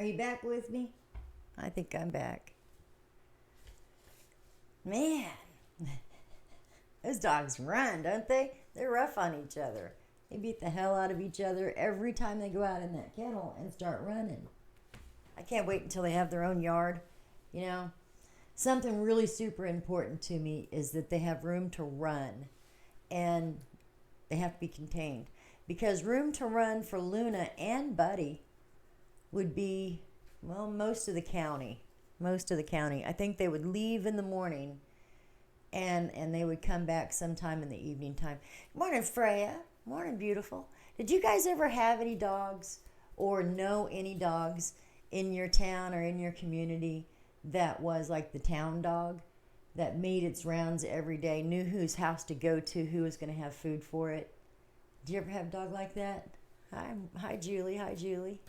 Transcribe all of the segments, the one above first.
Are you back with me? I think I'm back. Man, those dogs run, don't they? They're rough on each other. They beat the hell out of each other every time they go out in that kennel and start running. I can't wait until they have their own yard. You know, something really super important to me is that they have room to run and they have to be contained. Because room to run for Luna and Buddy would be, well, most of the county. Most of the county. I think they would leave in the morning and they would come back sometime in the evening time. Morning, Freya. Morning, beautiful. Did you guys ever have any dogs or know any dogs in your town or in your community that was like the town dog that made its rounds every day, knew whose house to go to, who was going to have food for it? Did you ever have a dog like that? Hi, Julie. Hi, Julie.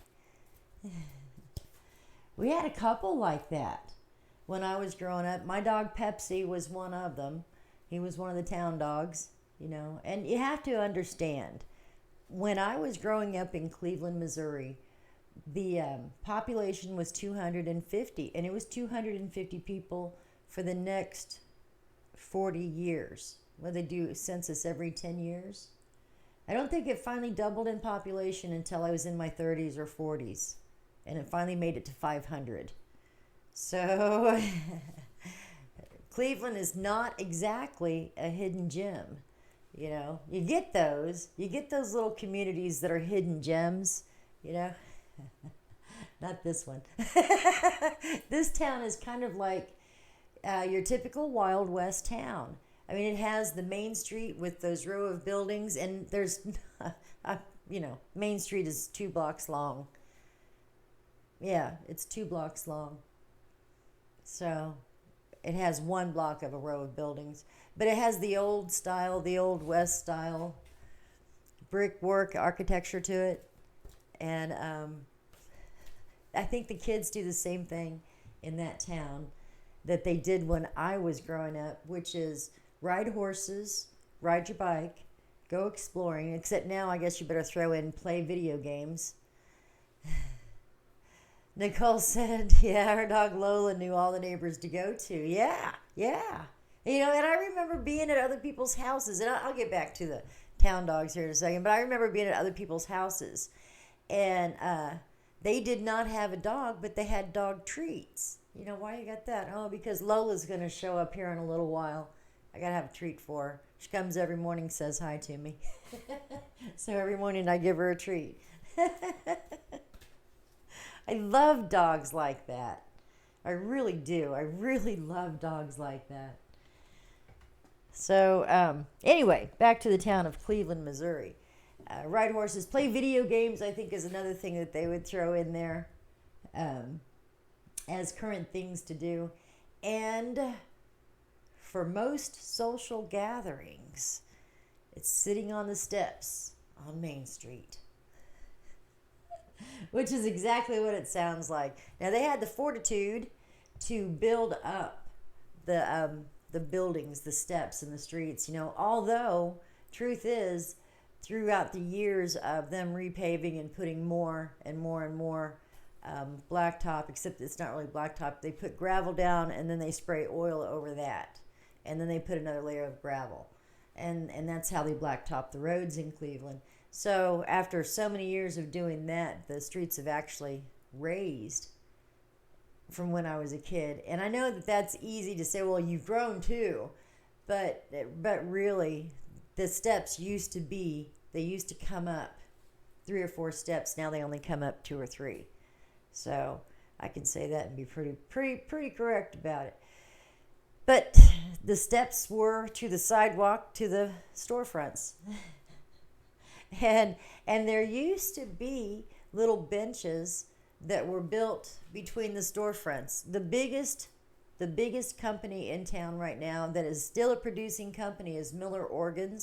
We had a couple like that when I was growing up. My dog Pepsi was one of them. He was one of the town dogs, you know. And you have to understand, when I was growing up in Cleveland, Missouri, the population was 250, and it was 250 people for the next 40 years. Well, they do a census every 10 years. I don't think it finally doubled in population until I was in my 30s or 40s, and it finally made it to 500. So Cleveland is not exactly a hidden gem. You know, you get those little communities that are hidden gems, you know. Not this one. This town is kind of like your typical Wild West town. I mean, it has the main street with those row of buildings, and there's, Main Street is 2 blocks long. Yeah, it's 2 blocks long. So it has 1 block of a row of buildings. But it has the old style, the old West style, brickwork architecture to it. And I think the kids do the same thing in that town that they did when I was growing up, which is ride horses, ride your bike, go exploring, except now I guess you better throw in play video games. Nicole said, yeah, her dog Lola knew all the neighbors to go to. Yeah. You know, and I remember being at other people's houses, and I'll get back to the town dogs here in a second, but I remember being at other people's houses, and they did not have a dog, but they had dog treats. You know, why you got that? Oh, because Lola's going to show up here in a little while. I got to have a treat for her. She comes every morning, says hi to me. So every morning I give her a treat. I love dogs like that. I really do. I really love dogs like that. So anyway, back to the town of Cleveland, Missouri. Ride horses, play video games, I think is another thing that they would throw in there as current things to do. And for most social gatherings, it's sitting on the steps on Main Street. Which is exactly what it sounds like. Now, they had the fortitude to build up the buildings, the steps, and the streets. You know, although, truth is, throughout the years of them repaving and putting more and more and more blacktop, except it's not really blacktop, they put gravel down and then they spray oil over that. And then they put another layer of gravel. And that's how they blacktop the roads in Cleveland. So after so many years of doing that, the streets have actually raised from when I was a kid. And I know that that's easy to say, well, you've grown too. But really, the steps used to come up 3 or 4 steps. Now they only come up 2 or 3. So I can say that and be pretty correct about it. But the steps were to the sidewalk to the storefronts. And there used to be little benches that were built between the storefronts. The biggest company in town right now that is still a producing company is Miller Organ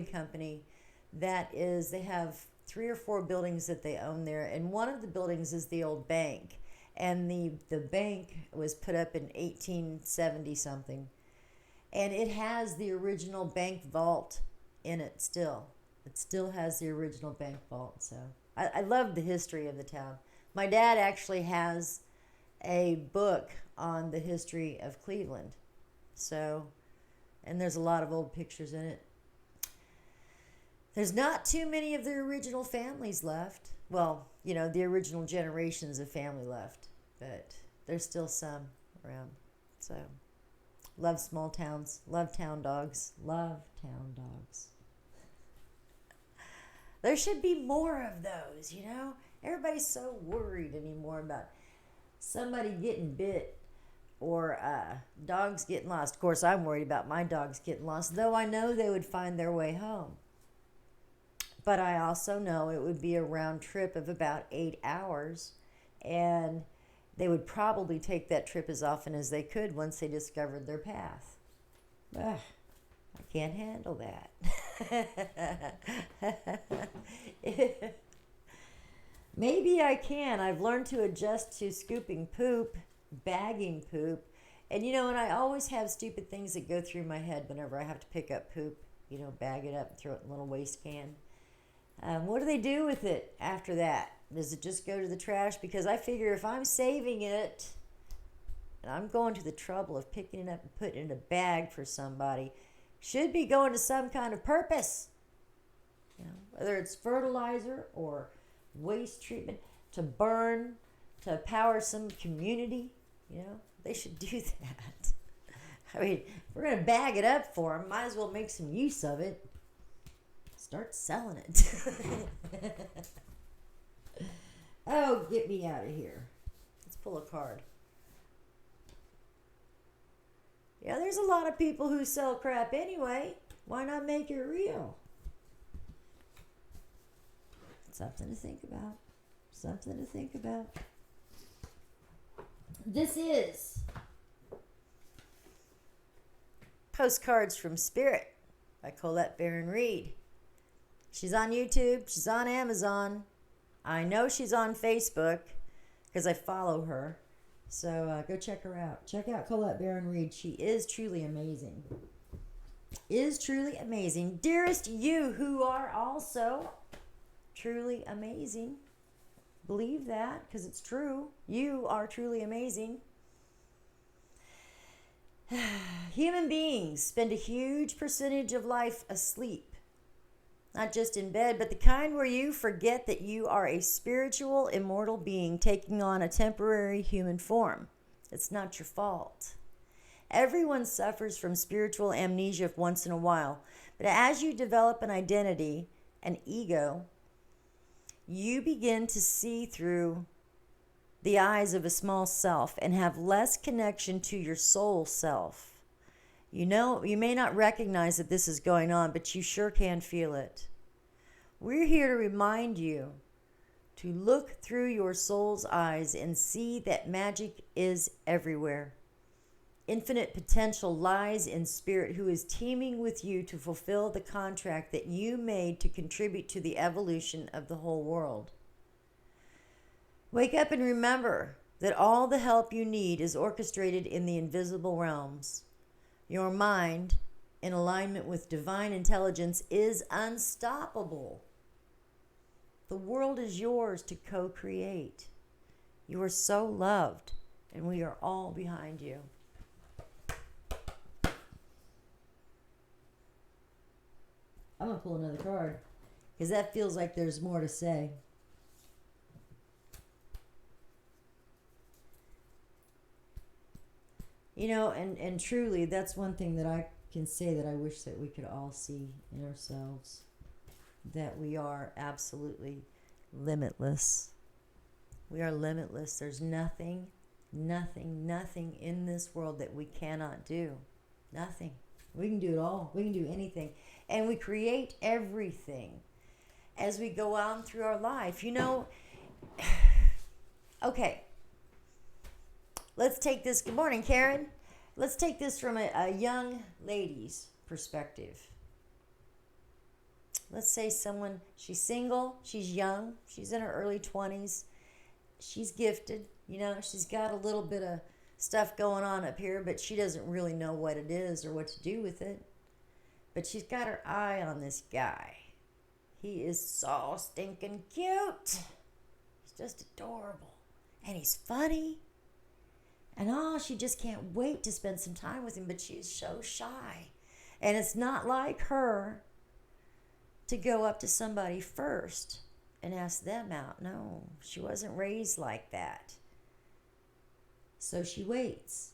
Company. They have 3 or 4 buildings that they own there, and one of the buildings is the old bank. And the bank was put up in 1870 something. And it has the original bank vault in it still. It still has the original bank vault. So I love the history of the town. My dad actually has a book on the history of Cleveland. So, and there's a lot of old pictures in it. There's not too many of the original families left. Well, the original generations of family left, but there's still some around. So, love small towns, love town dogs, love town dogs. There should be more of those, Everybody's so worried anymore about somebody getting bit or dogs getting lost. Of course, I'm worried about my dogs getting lost, though I know they would find their way home. But I also know it would be a round trip of about 8 hours, and they would probably take that trip as often as they could once they discovered their path. Ugh, I can't handle that. Maybe I can. I've learned to adjust to scooping poop, bagging poop, and I always have stupid things that go through my head whenever I have to pick up poop, bag it up and throw it in a little waste can. What do they do with it after that? Does it just go to the trash? Because I figure if I'm saving it and I'm going to the trouble of picking it up and putting it in a bag for somebody, should be going to some kind of purpose. Whether it's fertilizer or waste treatment, to burn, to power some community, they should do that. I mean, if we're going to bag it up for them, might as well make some use of it. Start selling it. Oh, get me out of here. Let's pull a card. Yeah, there's a lot of people who sell crap anyway. Why not make it real? Something to think about. Something to think about. This is Postcards from Spirit by Colette Baron Reed. She's on YouTube. She's on Amazon. I know she's on Facebook because I follow her. So go check her out. Check out Colette Baron Reed. She is truly amazing. Is truly amazing. Dearest you who are also truly amazing. Believe that because it's true. You are truly amazing. Human beings spend a huge percentage of life asleep. Not just in bed, but the kind where you forget that you are a spiritual, immortal being taking on a temporary human form. It's not your fault. Everyone suffers from spiritual amnesia once in a while, but as you develop an identity, an ego, you begin to see through the eyes of a small self and have less connection to your soul self. You may not recognize that this is going on, but you sure can feel it. We're here to remind you to look through your soul's eyes and see that magic is everywhere. Infinite potential lies in spirit who is teaming with you to fulfill the contract that you made to contribute to the evolution of the whole world. Wake up and remember that all the help you need is orchestrated in the invisible realms. Your mind, in alignment with divine intelligence, is unstoppable. The world is yours to co-create. You are so loved, and we are all behind you. I'm going to pull another card, because that feels like there's more to say. And truly, that's one thing that I can say that I wish that we could all see in ourselves. That we are absolutely limitless. We are limitless. There's nothing in this world that we cannot do. Nothing. We can do it all. We can do anything. And we create everything as we go on through our life. Okay. Let's take this. Good morning, Karen. Let's take this from a young lady's perspective. Let's say she's single, she's young, she's in her early 20s, she's gifted, she's got a little bit of stuff going on up here, but she doesn't really know what it is or what to do with it. But she's got her eye on this guy. He is so stinking cute. He's just adorable. And he's funny. And she just can't wait to spend some time with him, but she's so shy. And it's not like her to go up to somebody first and ask them out. No, she wasn't raised like that. So she waits.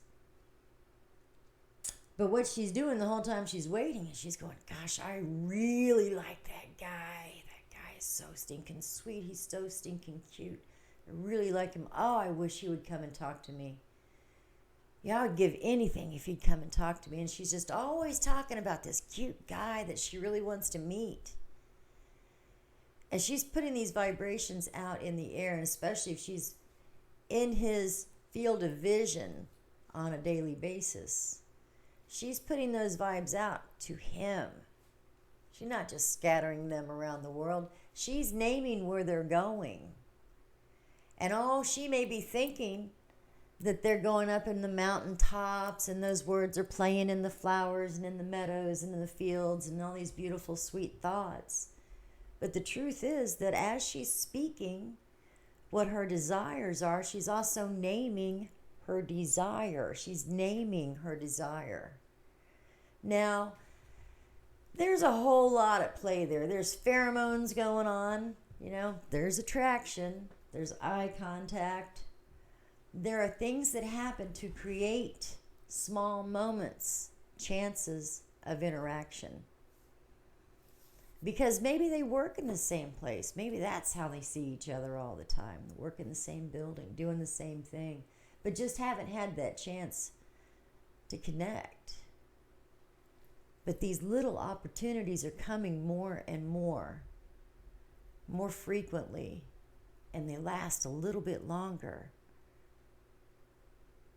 But what she's doing the whole time she's waiting is she's going, gosh, I really like that guy. That guy is so stinking sweet. He's so stinking cute. I really like him. Oh, I wish he would come and talk to me. Yeah, I would give anything if he'd come and talk to me. And she's just always talking about this cute guy that she really wants to meet. And she's putting these vibrations out in the air, and especially if she's in his field of vision on a daily basis. She's putting those vibes out to him. She's not just scattering them around the world. She's naming where they're going. And she may be thinking that they're going up in the mountaintops, and those words are playing in the flowers and in the meadows and in the fields and all these beautiful, sweet thoughts. But the truth is that as she's speaking what her desires are, she's also naming her desire. She's naming her desire. Now, there's a whole lot at play there. There's pheromones going on, there's attraction, there's eye contact. There are things that happen to create small moments, chances of interaction. Because maybe they work in the same place. Maybe that's how they see each other all the time. They work in the same building, doing the same thing, but just haven't had that chance to connect. But these little opportunities are coming more and more frequently, and they last a little bit longer.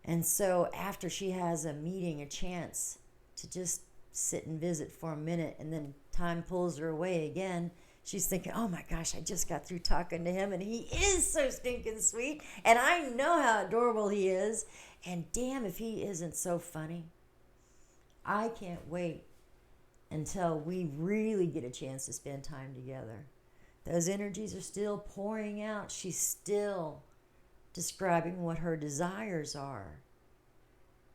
And so after she has a meeting, a chance to just sit and visit for a minute, and then time pulls her away again, she's thinking, oh my gosh, I just got through talking to him, and he is so stinking sweet, and I know how adorable he is, and damn if he isn't so funny. I can't wait until we really get a chance to spend time together. Those energies are still pouring out. She's still describing what her desires are.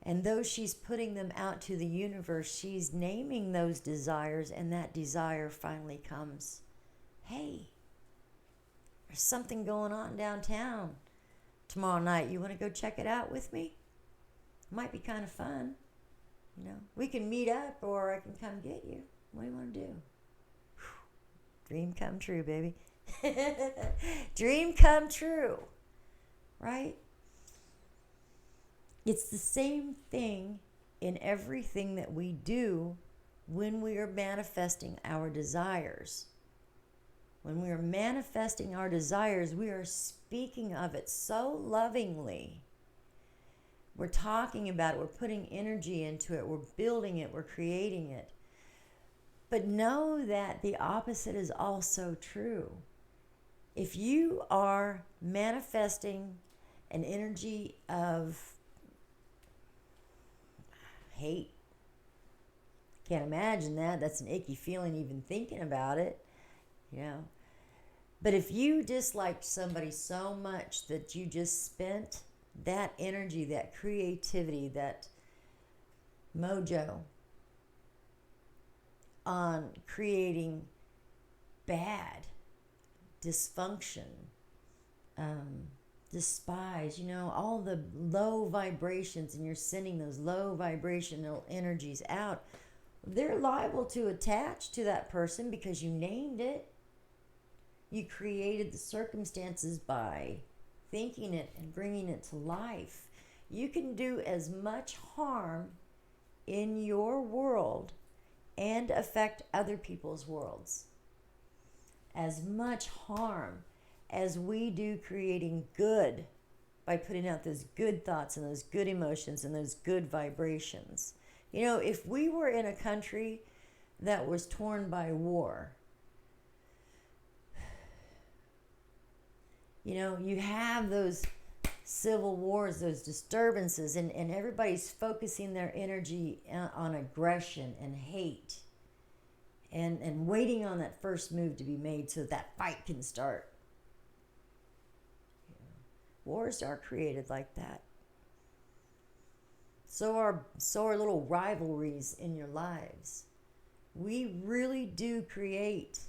And though she's putting them out to the universe, she's naming those desires, and that desire finally comes. Hey, there's something going on downtown tomorrow night. You want to go check it out with me? It might be kind of fun. We can meet up, or I can come get you. What do you want to do? Whew. Dream come true, baby. Dream come true. Right? It's the same thing in everything that we do when we are manifesting our desires. When we are manifesting our desires, we are speaking of it so lovingly. We're talking about it. We're putting energy into it. We're building it. We're creating it. But know that the opposite is also true. If you are manifesting an energy of hate, can't imagine that. That's an icky feeling even thinking about it. But if you disliked somebody so much that you just spent that energy, that creativity, that mojo on creating bad, dysfunction, despise, all the low vibrations, and you're sending those low vibrational energies out, they're liable to attach to that person because you named it. You created the circumstances by thinking it and bringing it to life. You can do as much harm in your world and affect other people's worlds. As much harm as we do creating good by putting out those good thoughts and those good emotions and those good vibrations. If we were in a country that was torn by war, you have those civil wars, those disturbances, and everybody's focusing their energy on aggression and hate and waiting on that first move to be made so that fight can start. Wars are created like that. So are little rivalries in your lives. We really do create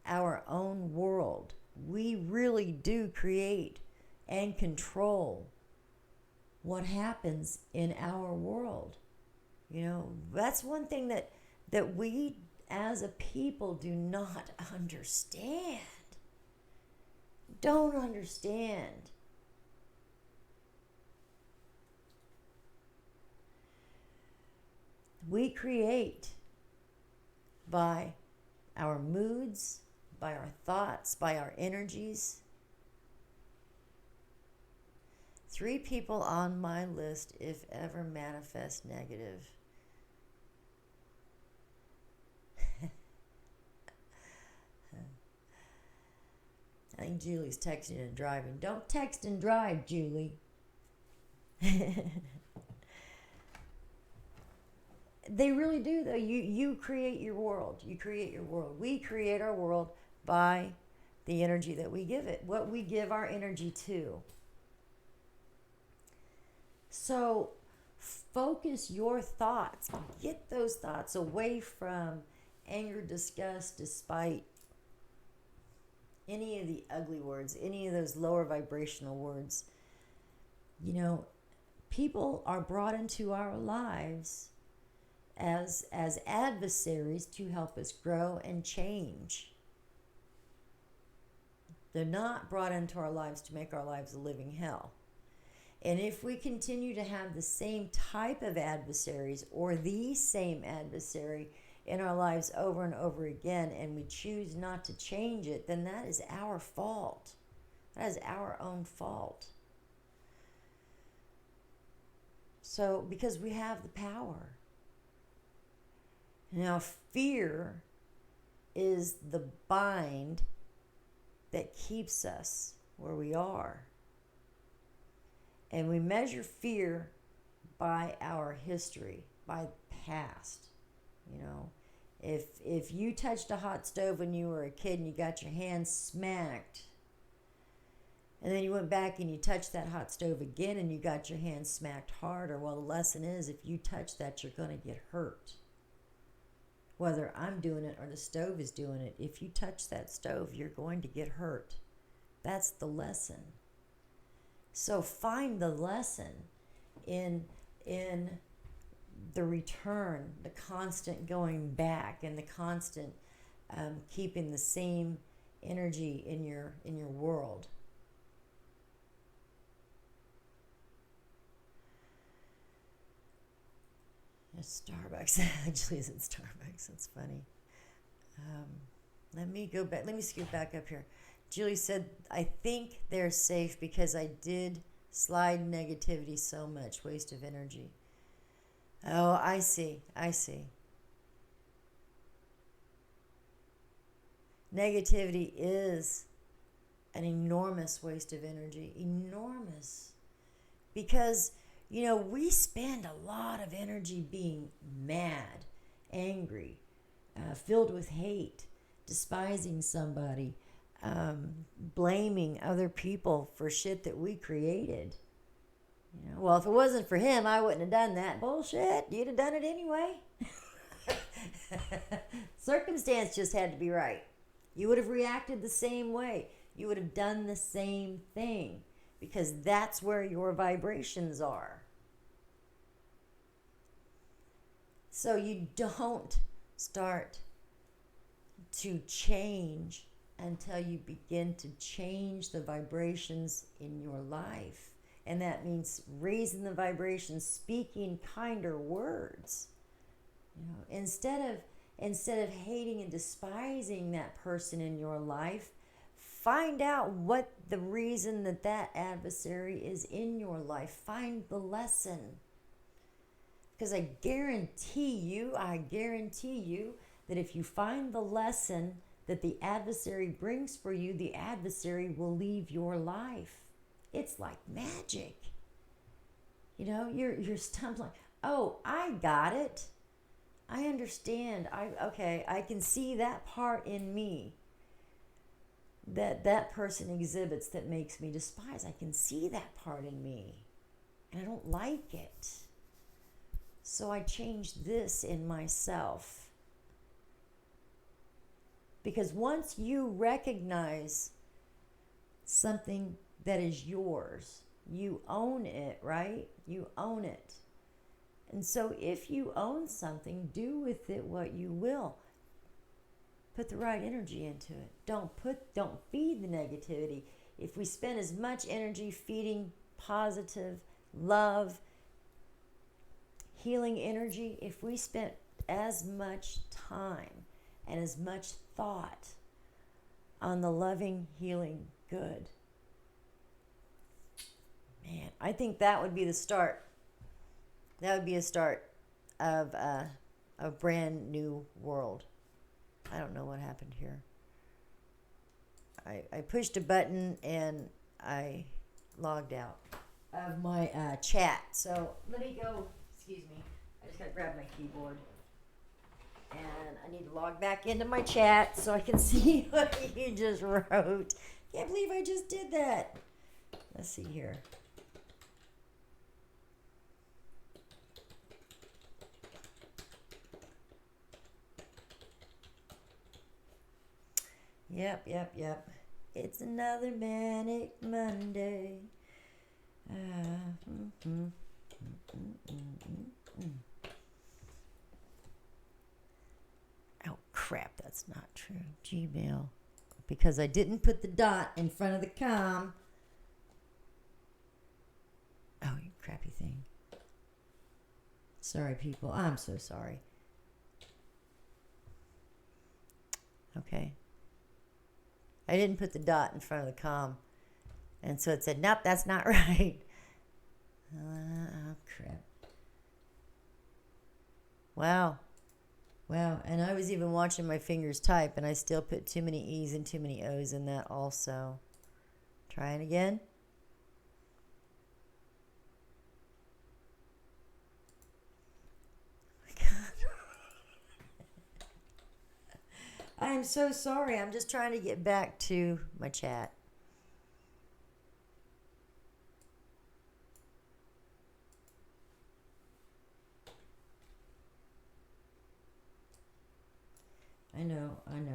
our own world. We really do create and control what happens in our world. That's one thing that we as a people do not understand. Don't understand. We create by our moods, by our thoughts, by our energies. 3 people on my list, if ever, manifest negative. I think Julie's texting and driving. Don't text and drive, Julie. They really do, though. You create your world. You create your world. We create our world by the energy that we give it, what we give our energy to. So focus your thoughts. Get those thoughts away from anger, disgust, despite, any of the ugly words, any of those lower vibrational words. People are brought into our lives as adversaries to help us grow and change. They're not brought into our lives to make our lives a living hell. And if we continue to have the same type of adversaries or the same adversary in our lives over and over again, and we choose not to change it, then that is our fault. That is our own fault. So, because we have the power. Now, fear is the bind that keeps us where we are. And we measure fear by our history, by the past. If you touched a hot stove when you were a kid and you got your hand smacked, and then you went back and you touched that hot stove again and you got your hand smacked harder, well, the lesson is if you touch that, you're going to get hurt. Whether I'm doing it or the stove is doing it, if you touch that stove, you're going to get hurt. That's the lesson. So find the lesson in the return, the constant going back, and the constant keeping the same energy in your world. Starbucks. Actually, it's at Starbucks. That's funny. Let me go back. Let me scoot back up here. Julie said, I think they're safe because I did slide negativity so much. Waste of energy. Oh, I see. Negativity is an enormous waste of energy. Enormous. Because, we spend a lot of energy being mad, angry, filled with hate, despising somebody, blaming other people for shit that we created. Well, if it wasn't for him, I wouldn't have done that. Bullshit. You'd have done it anyway. Circumstance just had to be right. You would have reacted the same way. You would have done the same thing because that's where your vibrations are. So you don't start to change until you begin to change the vibrations in your life. And that means raising the vibrations, speaking kinder words. Instead of hating and despising that person in your life, find out what the reason that adversary is in your life. Find the lesson. Because I guarantee you that if you find the lesson that the adversary brings for you, the adversary will leave your life. It's like magic. You're stumbling. Oh, I got it. I understand. I can see that part in me. that person exhibits that makes me despise. I can see that part in me, and I don't like it. So I changed this in myself. Because once you recognize something that is yours, you own it, right? You own it. And so if you own something, do with it what you will. Put the right energy into it. Don't feed the negativity. If we spend as much energy feeding positive, love, healing energy, if we spent as much time and as much thought on the loving, healing good, man, I think that would be the start. That would be a start of a brand new world. I don't know what happened here. I pushed a button and I logged out of my chat. So let me go. Excuse me. I just got to grab my keyboard. And I need to log back into my chat so I can see what you just wrote. Can't believe I just did that. Let's see here. Yep. It's another manic Monday. Oh, crap, that's not true. Gmail. Because I didn't put the dot in front of the com. Oh, you crappy thing. Sorry, people. I'm so sorry. Okay. I didn't put the dot in front of the com. And so it said, nope, that's not right. Oh, crap. Wow. And I was even watching my fingers type, and I still put too many E's and too many O's in that also. Trying again. I'm so sorry. I'm just trying to get back to my chat. I know. God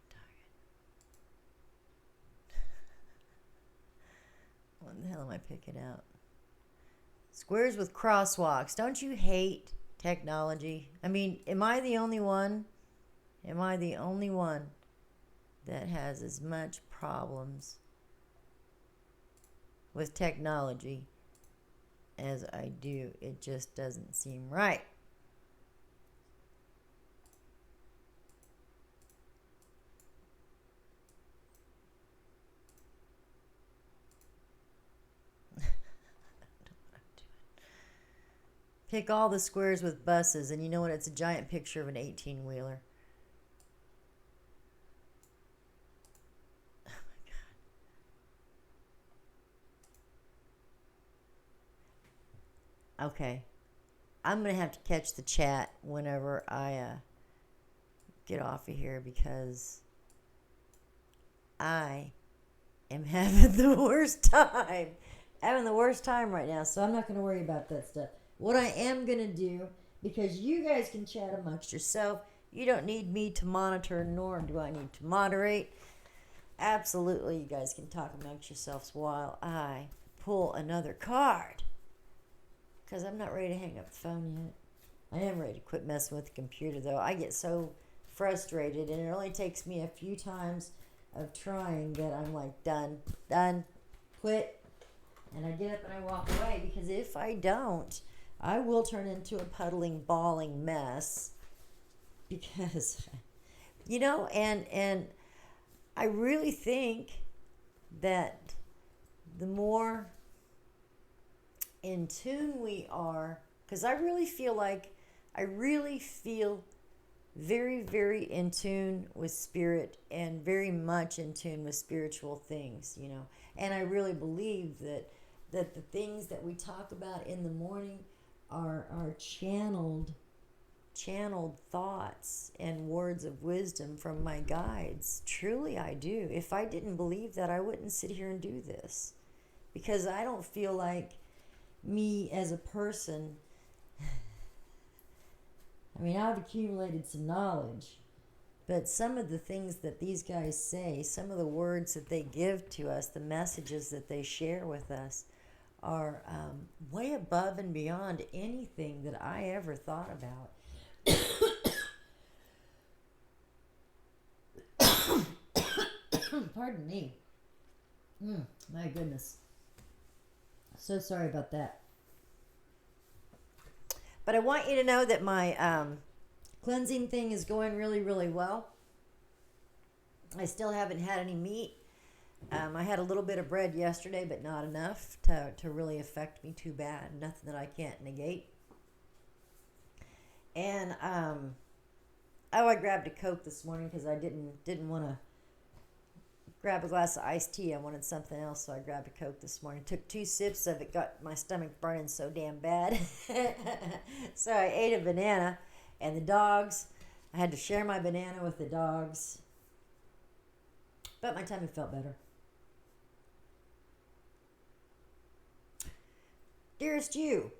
dang it. What the hell am I picking out? Squares with crosswalks. Don't you hate technology? I mean, am I the only one? Am I the only one that has as much problems with technology as I do? It just doesn't seem right. Pick all the squares with buses, and you know what? It's a giant picture of an 18-wheeler. Oh my God. Okay. I'm going to have to catch the chat whenever I get off of here, because I am having the worst time. Having the worst time right now, so I'm not going to worry about that stuff. What I am going to do, because you guys can chat amongst yourself, you don't need me to monitor, nor do I need to moderate. Absolutely, you guys can talk amongst yourselves while I pull another card. Because I'm not ready to hang up the phone yet. I am ready to quit messing with the computer, though. I get so frustrated, and it only takes me a few times of trying that I'm like, done, quit. And I get up and I walk away, because if I don't, I will turn into a puddling, bawling mess. Because, and I really think that the more in tune we are, because I really feel very, very in tune with spirit, and very much in tune with spiritual things, and I really believe that the things that we talk about in the morning are channeled thoughts and words of wisdom from my guides. Truly I do. If I didn't believe that, I wouldn't sit here and do this, because I don't feel like me as a person. I mean, I've accumulated some knowledge, but some of the things that these guys say, some of the words that they give to us, the messages that they share with us, are way above and beyond anything that I ever thought about. Pardon me. My goodness. So sorry about that. But I want you to know that my cleansing thing is going really, really well. I still haven't had any meat. I had a little bit of bread yesterday, but not enough to really affect me too bad. Nothing that I can't negate. And I grabbed a Coke this morning because I didn't want to grab a glass of iced tea. I wanted something else, so I grabbed a Coke this morning. Took 2 sips of it, got my stomach burning so damn bad. So I ate a banana, and the dogs, I had to share my banana with the dogs. But my tummy felt better. Dearest you,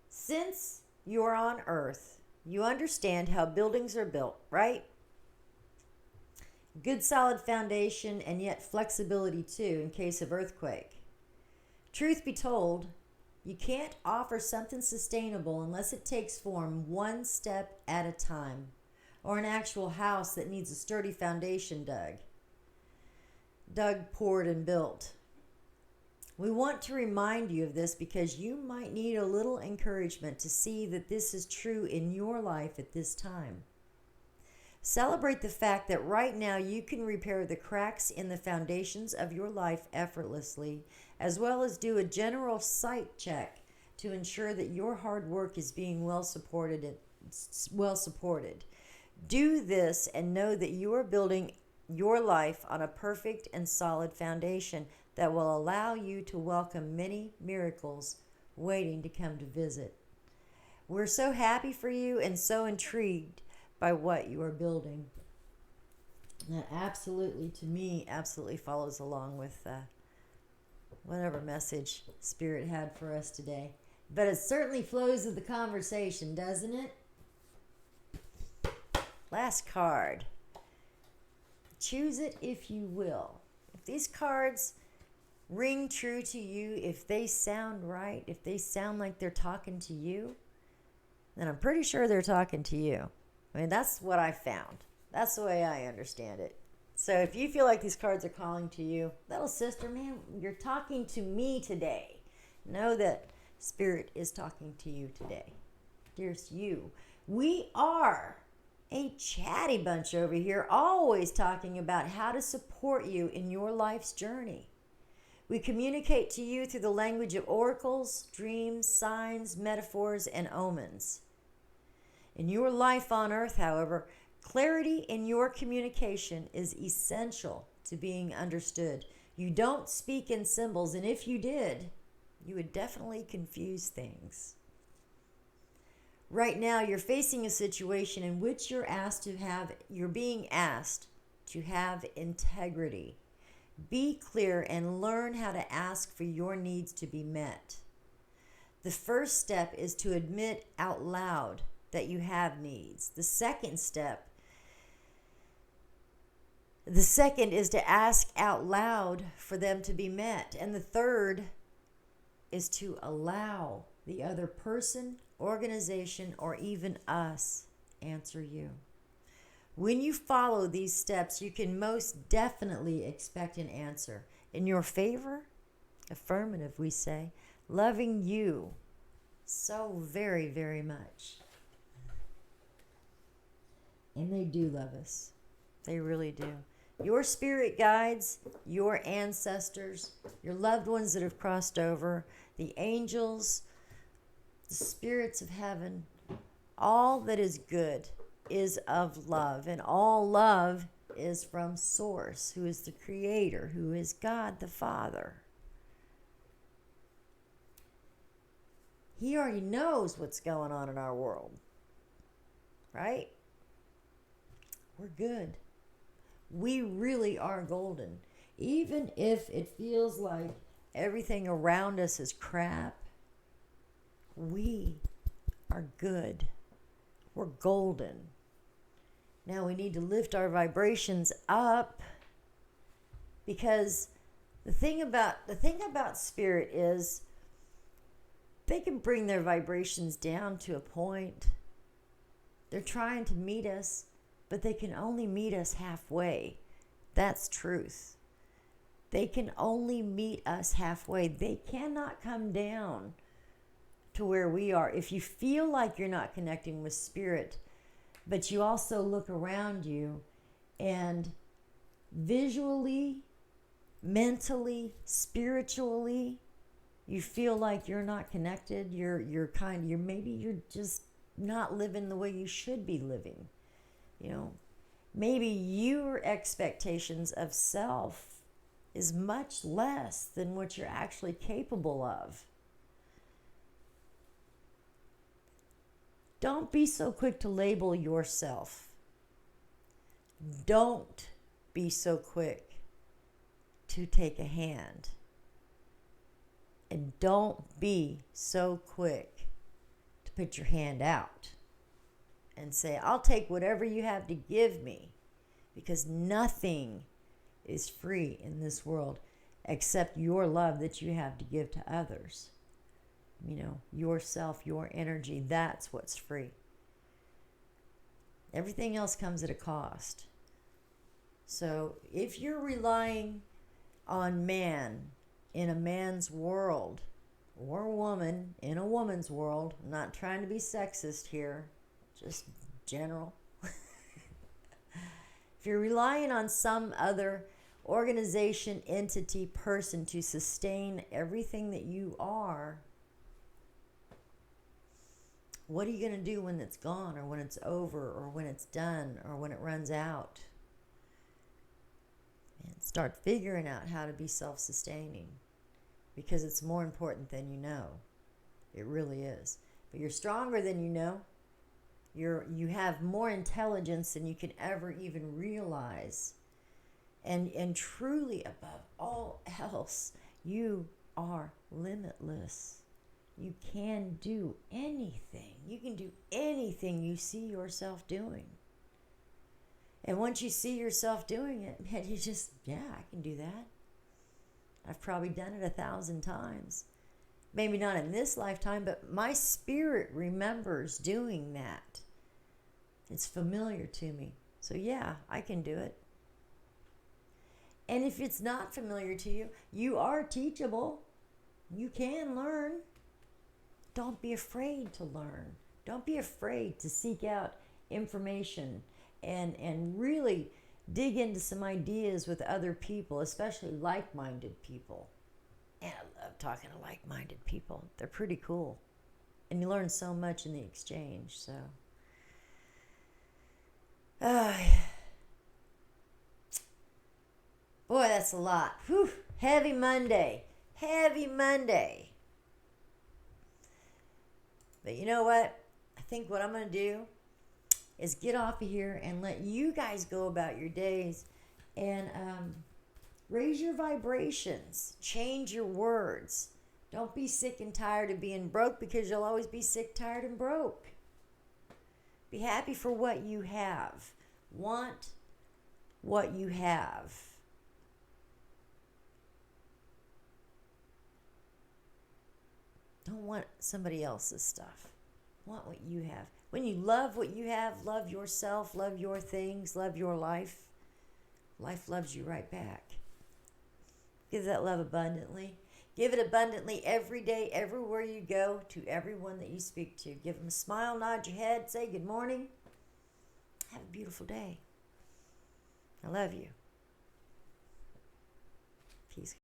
since you are on Earth, you understand how buildings are built, right? Good solid foundation, and yet flexibility too in case of earthquake. Truth be told, you can't offer something sustainable unless it takes form one step at a time, or an actual house that needs a sturdy foundation dug, poured, and built. We want to remind you of this because you might need a little encouragement to see that this is true in your life at this time. Celebrate the fact that right now you can repair the cracks in the foundations of your life effortlessly, as well as do a general site check to ensure that your hard work is being well supported. Do this and know that you are building your life on a perfect and solid foundation that will allow you to welcome many miracles waiting to come to visit. We're so happy for you and so intrigued by what you are building. That absolutely, to me, absolutely follows along with whatever message Spirit had for us today. But it certainly flows with the conversation, doesn't it? Last card. Choose it if you will. If these cards ring true to you, if they sound right, if they sound like they're talking to you, then I'm pretty sure they're talking to you. I mean, that's what I found. That's the way I understand it. So if you feel like these cards are calling to you, little sister, man, you're talking to me today. Know that Spirit is talking to you today. Dearest you, we are a chatty bunch over here, always talking about how to support you in your life's journey. We communicate to you through the language of oracles, dreams, signs, metaphors, and omens. In your life on earth, however, clarity in your communication is essential to being understood. You don't speak in symbols, and if you did, you would definitely confuse things. Right now, you're facing a situation in which you're being asked to have integrity. Be clear and learn how to ask for your needs to be met. The first step is to admit out loud that you have needs. The second is to ask out loud for them to be met. And the third is to allow the other person, organization, or even us answer you. When you follow these steps, you can most definitely expect an answer. In your favor, affirmative, we say, loving you so very, very much. And they do love us. They really do. Your spirit guides, your ancestors, your loved ones that have crossed over, the angels, the spirits of heaven, all that is good is of love. And all love is from Source, who is the Creator, who is God the Father. He already knows what's going on in our world, right? We're good. We really are golden. Even if it feels like everything around us is crap, we are good. We're golden. Now we need to lift our vibrations up, because the thing about spirit is they can bring their vibrations down to a point. They're trying to meet us, but they can only meet us halfway. That's truth. They can only meet us halfway. They cannot come down to where we are. If you feel like you're not connecting with spirit, but you also look around you and visually, mentally, spiritually, you feel like you're not connected, maybe you're just not living the way you should be living. Maybe your expectations of self is much less than what you're actually capable of. Don't be so quick to label yourself. Don't be so quick to take a hand. And don't be so quick to put your hand out and say, I'll take whatever you have to give me, because nothing is free in this world except your love that you have to give to others. Yourself, your energy, that's what's free. Everything else comes at a cost. So if you're relying on man in a man's world, or woman in a woman's world, I'm not trying to be sexist here, just general. If you're relying on some other organization, entity, person to sustain everything that you are, what are you going to do when it's gone, or when it's over, or when it's done, or when it runs out? And start figuring out how to be self-sustaining, because it's more important than you know. It really is. But you're stronger than you know. You have more intelligence than you can ever even realize. And truly, above all else, you are limitless. You can do anything. You can do anything you see yourself doing. And once you see yourself doing it, man, you just, I can do that. I've probably done it 1,000 times. Maybe not in this lifetime, but my spirit remembers doing that. It's familiar to me. So I can do it. And if it's not familiar to you, you are teachable. You can learn. Don't be afraid to learn. Don't be afraid to seek out information and really dig into some ideas with other people, especially like-minded people. And I love talking to like-minded people. They're pretty cool. And you learn so much in the exchange, so. Boy, that's a lot. Whew. Heavy Monday. Heavy Monday. But you know what? I think what I'm going to do is get off of here and let you guys go about your days and raise your vibrations. Change your words. Don't be sick and tired of being broke, because you'll always be sick, tired, and broke. Be happy for what you have. Want what you have. Don't want somebody else's stuff. Want what you have. When you love what you have, love yourself, love your things, love your life, life loves you right back. Give that love abundantly. Give it abundantly every day, everywhere you go, to everyone that you speak to. Give them a smile, nod your head, say good morning. Have a beautiful day. I love you. Peace.